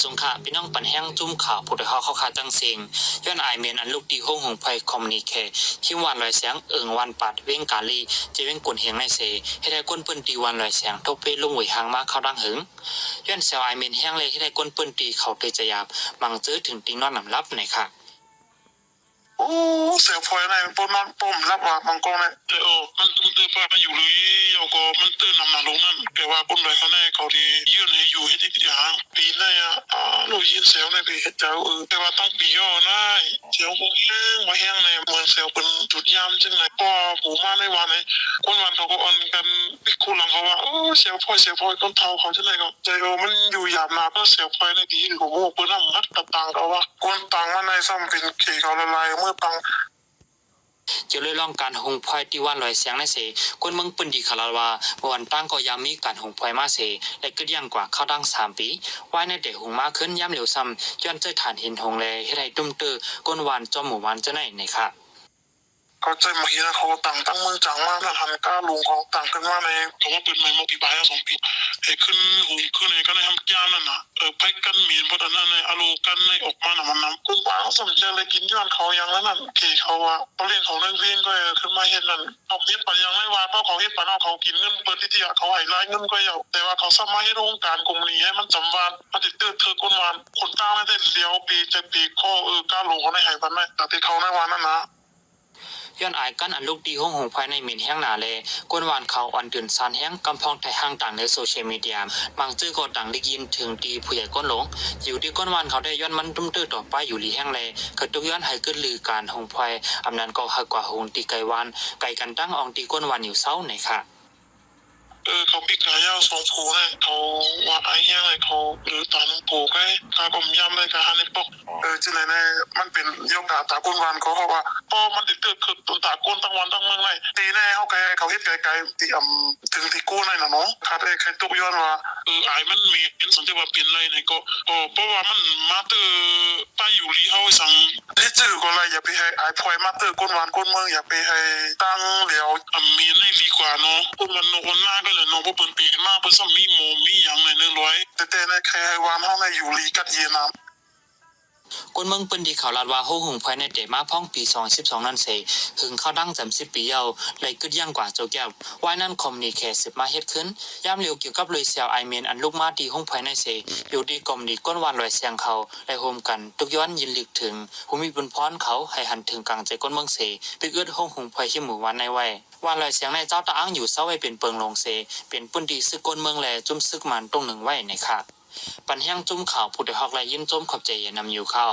สงขะพี่น้องปันแห้งจุ่มข่าวผู้ใดเขาเข้าขาตั้งเสียงย้อนอายเมนอันลูกดีห้องหงไพคอมนิเคที่วันลอยแสงวันปัดเว้งกาลีจะเว้งกวนเฮียงในเสให้ได้ก้นปืนตีวันลอยแสงทบเปลุ่งหวยหางมาเข้าดังหึงย้อนเซลอายเมนแห้งเลยให้ได้ก้นปืนตีเขาเตจะยาบมังจื้อถึงติงนอนหนำรับไหนค่ะโอ้เสียพอยในปนนอนปมรับว่าบางกองเนี่ยมันตื่นไปอยู่เลยเยาก็มันตื่นนำมาลงนั่นแกว่าปนไปเขาในเขาที่ยื่นให้อยู่ให้ที่อย่างปีนี้เรายินเสียวในปีเจ้าแต่ว่าต้องปีย่อนะเสียวคงแห้งมาแห้งในเหมือนเสียวเป็นจุดยามจังไหนก็ผูมาในวันไหนคนวันเขาก็อ่อนกันพิคุหลังเขาว่าเสียวพอยต้นเท้าเขาจังไหนก็ใจมันอยู่หยาบนาก็เสียวพอยในปีของโง่เปิ้ลน้ำมัดตับตังเขาว่าคนตังมาในซ่อมเป็นเขี่เขาละลายเมื่อตังจะเลยลองการหงพลอยที่วันลอยแสงในเสคนเมืองปืนดีขลาว่าวันตั้งก็ยามีการหงพลอยมาเสและก็ยังกว่าเข้าดัง3 ปีว่าในเด็กหงมาขึ้นย้ำเหลวซ้ำย้อนใจฐานหินหงแลให้ได้ตุ้มตื้อก้นวันจอมหมู่วันจะไหนค่ะเขาใจมาเห็นเขาตั้งเมืองจังมากนะทันกล้าลงเขาต่างกันว่าในผมว่าเป็นไม้มอปีบาย2 ปีขึ้นหูขึ้นในกันในทำยานั่นนะไปกันมีนเพราะตอนนั้นในอารมณ์กันในออกมาหนามันน้ำกุ้งปลาเขาสนใจเลยกินย้อนเขาอย่างนั้นเกี่เขาว่าเขาเล่นของเรื่องเพี้ยนก็ขึ้นมาเห็นนั่นเขาเห็นปัญญาไม่ว่าเพราะเขาเห็นปัญญาเขากินเงินเปิดที่เขาให้รายเงินก็เยอะแต่ว่าเขาสามารถให้โรงการกลุ่มนี้ให้มันจำวันมันติดเตือนเธอก้นวันคนตั้งไม่ได้เลี้ยวปีจะปีข้อกล้าลงเขาในหายปันไม่แต่ที่เขาในวันนั้นนะย้อนอายกันอันลูกดีห้องหงภายในเหม็นแห้งหนาเลก้นวานเขาอ่อนตื่นซานแห้งกำพองไทยห้างต่างในโซเชียลมีเดียบางจื้อก็ต่างได้ยินถึงดีผู้ใหญ่ก้นหลงอยู่ที่ก้นวานเขาได้ย้อนมันตุ้มตื้อต่อไปอยู่ลีแห้งเลยกระตุกย้อนให้ขึ้นลือการหงภายอำนั้นก็หักกว่าหงตีไก่วานไก่กันตั้งอองตีก้นวานอยู่เศร้าไหนค่ะเขาพิการยาว2 ผูเนี่ยเขาว่าไอ้เหี้ยอะไรเขาหรือตา1 ผูก็การกลมยำเลยการฮันนี่ปกจีไหนเนี่ยมันเป็นยกตาก้นวันเขาว่ามันติดเตือนคือต้นตาก้นตั้งวันตั้งเมืองเลยตีแน่เขาเฮ็ดไกลตีถึงที่กู้ในน่ะเนาะคาดใครตุกย้อนว่าไอ้มันมีเห็นสนใจว่าเป็นอะไรเนี่ยก็เพราะว่ามันมาเตอร์ป้าอยู่ลีเฮาสั่งที่จื้อก็เลยอย่าไปให้ไอ้พลอยมาเตอร์ก้นวันก้นเมืองอย่าไปให้ตั้งเหลียวมีในดีกว่าเนาะก้นวันโนวันหน้าก็เลยน้องเปิ้นปีมากเปิ้นซ้ำมีโมมีหยังใน100แต่ในแค่วานเฮาในอยู่ลีกัดเยนามก้นเมืองปืนดีข่าวลาดว่าห้องหงภายในเดมาพ่องปี2012นั่นเสหึงเข้าดั้ง30 ปีเยาเลยกึดย่างกว่าโจแก้วว่ายนั่นคอมนีแคสืบมาเฮ็ดขึ้นย่ำเร็วเกี่ยวกับเลยเซียวไอเมนอันลูกมาดีห้องภายในเสอยู่ดีกลมดีก้นวานลอยเสียงเขาและโฮมกันทุกย้อนยินลึกถึงภูมิบุญพรเขาให้หันถึงกลางใจก้นเมืองเสไปเอื้อห้องหงภายที่หมู่วันในไว้วานลอยเสียงในเจ้าตาอ้างอยู่เศร้าไว้เป็นเปิงลงเสเป็นปืนดีซึกก้นเมืองแลจุ่มซึกมันตรงหนึ่งไว้ในค่ะปันแห้งจุ่มข่าวผู้ใดฮอกและยิ้มจมขอบใจนำอยู่ข่าว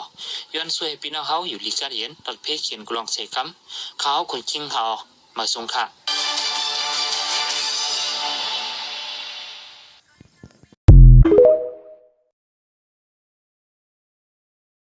ย้อนสวยพี่น้องเฮาอยู่ลีกาเดียนตัดเพเขียนกลองเสคำเขาคนคิงเขามาสงค่ะ